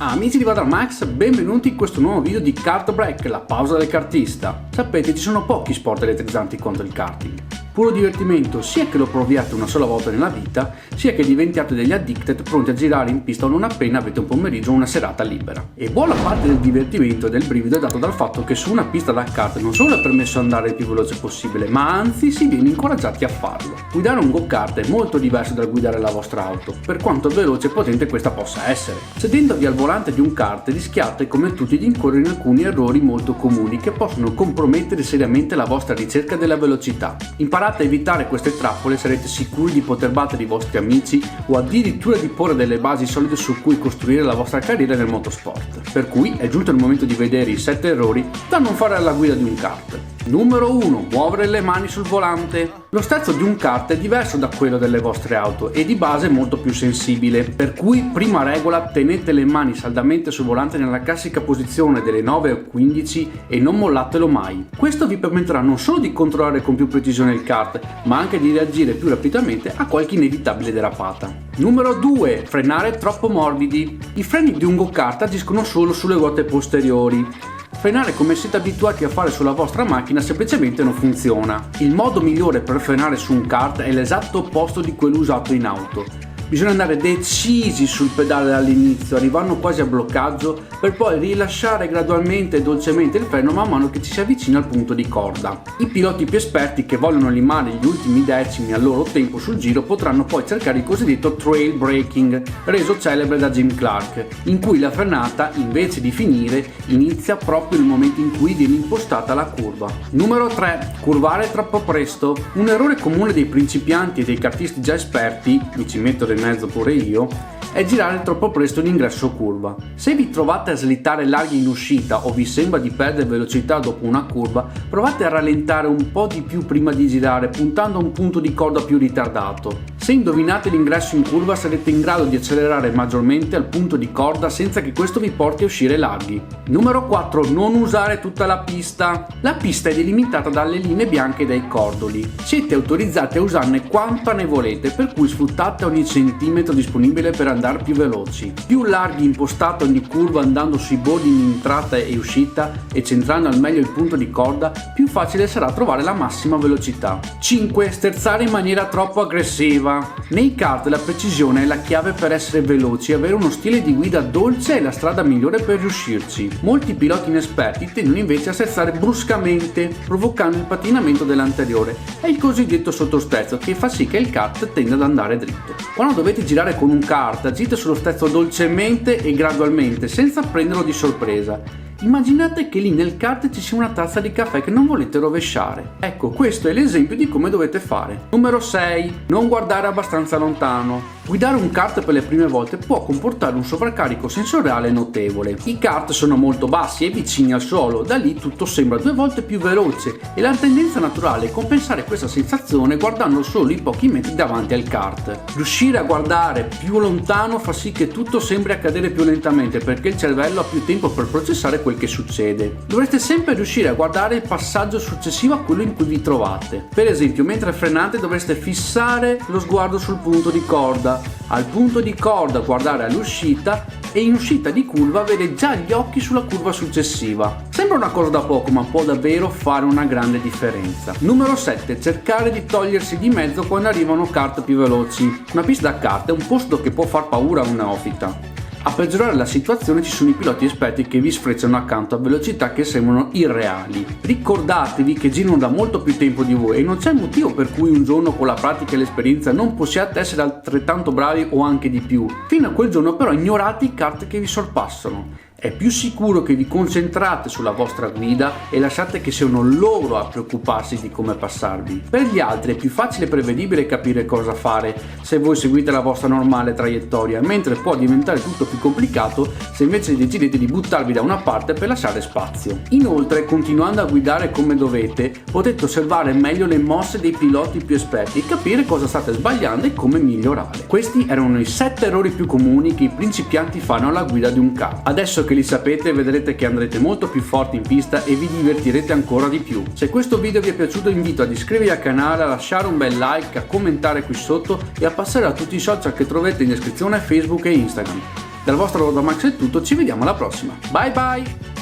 Amici di Vadramax, benvenuti in questo nuovo video di Kart Break, la pausa del kartista. Sapete, ci sono pochi sport elettrizzanti quanto il karting. Puro divertimento, sia che lo proviate una sola volta nella vita, sia che diventiate degli addicted pronti a girare in pista non appena avete un pomeriggio o una serata libera. E buona parte del divertimento e del brivido è dato dal fatto che su una pista da kart non solo è permesso andare il più veloce possibile, ma anzi si viene incoraggiati a farlo. Guidare un go-kart è molto diverso dal guidare la vostra auto, per quanto veloce e potente questa possa essere. Sedendovi al volante di un kart rischiate come tutti di incorrere in alcuni errori molto comuni che possono compromettere seriamente la vostra ricerca della velocità. Imparate a evitare queste trappole, sarete sicuri di poter battere i vostri amici o addirittura di porre delle basi solide su cui costruire la vostra carriera nel motorsport. Per cui è giunto il momento di vedere i 7 errori da non fare alla guida di un kart. Numero 1. Muovere le mani sul volante. Lo stezzo di un kart è diverso da quello delle vostre auto e di base molto più sensibile, per cui prima regola: tenete le mani saldamente sul volante nella classica posizione delle 9 o 15 e non mollatelo mai. Questo vi permetterà non solo di controllare con più precisione il kart, ma anche di reagire più rapidamente a qualche inevitabile derapata. Numero 2. Frenare troppo morbidi. I freni di un go-kart agiscono solo sulle ruote posteriori. Frenare come siete abituati a fare sulla vostra macchina semplicemente non funziona. Il modo migliore per frenare su un kart è l'esatto opposto di quello usato in auto. Bisogna andare decisi sul pedale all'inizio, arrivando quasi a bloccaggio, per poi rilasciare gradualmente e dolcemente il freno man mano che ci si avvicina al punto di corda. I piloti più esperti che vogliono limare gli ultimi decimi al loro tempo sul giro potranno poi cercare il cosiddetto trail braking, reso celebre da Jim Clark, in cui la frenata, invece di finire, inizia proprio nel momento in cui viene impostata la curva. Numero 3. Curvare troppo presto. Un errore comune dei principianti e dei kartisti già esperti, mi ci metto in mezzo pure io, è girare troppo presto in ingresso curva. Se vi trovate a slittare larghi in uscita o vi sembra di perdere velocità dopo una curva, provate a rallentare un po' di più prima di girare, puntando a un punto di corda più ritardato. Se indovinate l'ingresso in curva sarete in grado di accelerare maggiormente al punto di corda senza che questo vi porti a uscire larghi. Numero 4. Non usare tutta la pista. La pista è delimitata dalle linee bianche e dai cordoli. Siete autorizzati a usarne quanta ne volete, per cui sfruttate ogni centimetro disponibile per andare più veloci. Più larghi impostate ogni curva andando sui bordi in entrata e uscita e centrando al meglio il punto di corda, più facile sarà trovare la massima velocità. 5. Sterzare in maniera troppo aggressiva. Nei kart la precisione è la chiave per essere veloci e avere uno stile di guida dolce è la strada migliore per riuscirci. Molti piloti inesperti tendono invece a sterzare bruscamente, provocando il patinamento dell'anteriore. È il cosiddetto sottostezzo che fa sì che il kart tenda ad andare dritto. Quando dovete girare con un kart, agite sullo stezzo dolcemente e gradualmente, senza prenderlo di sorpresa. Immaginate che lì nel kart ci sia una tazza di caffè che non volete rovesciare. Ecco, questo è l'esempio di come dovete fare. Numero 6. Non guardare abbastanza lontano. Guidare un kart per le prime volte può comportare un sovraccarico sensoriale notevole. I kart sono molto bassi e vicini al suolo, da lì tutto sembra 2 volte più veloce e la tendenza naturale è compensare questa sensazione guardando solo i pochi metri davanti al kart. Riuscire a guardare più lontano fa sì che tutto sembri accadere più lentamente perché il cervello ha più tempo per processare quel che succede. Dovrete sempre riuscire a guardare il passaggio successivo a quello in cui vi trovate. Per esempio, mentre frenate dovreste fissare lo sguardo sul punto di corda, al punto di corda guardare all'uscita e in uscita di curva avere già gli occhi sulla curva successiva. Sembra una cosa da poco, ma può davvero fare una grande differenza. Numero 7. Cercare di togliersi di mezzo quando arrivano kart più veloci. Una pista da kart è un posto che può far paura a un neofita. A peggiorare la situazione ci sono i piloti esperti che vi sfrecciano accanto a velocità che sembrano irreali. Ricordatevi che girano da molto più tempo di voi e non c'è motivo per cui un giorno con la pratica e l'esperienza non possiate essere altrettanto bravi o anche di più. Fino a quel giorno però ignorate i kart che vi sorpassano. È più sicuro che vi concentrate sulla vostra guida e lasciate che siano loro a preoccuparsi di come passarvi. Per gli altri è più facile e prevedibile capire cosa fare se voi seguite la vostra normale traiettoria, mentre può diventare tutto più complicato se invece decidete di buttarvi da una parte per lasciare spazio. Inoltre, continuando a guidare come dovete, potete osservare meglio le mosse dei piloti più esperti e capire cosa state sbagliando e come migliorare. Questi erano i 7 errori più comuni che i principianti fanno alla guida di un kart. Adesso che li sapete, vedrete che andrete molto più forti in pista e vi divertirete ancora di più. Se questo video vi è piaciuto, invito ad iscrivervi al canale, a lasciare un bel like, a commentare qui sotto e a passare a tutti i social che trovate in descrizione, Facebook e Instagram. Dal vostro Road Max è tutto, ci vediamo alla prossima. Bye bye!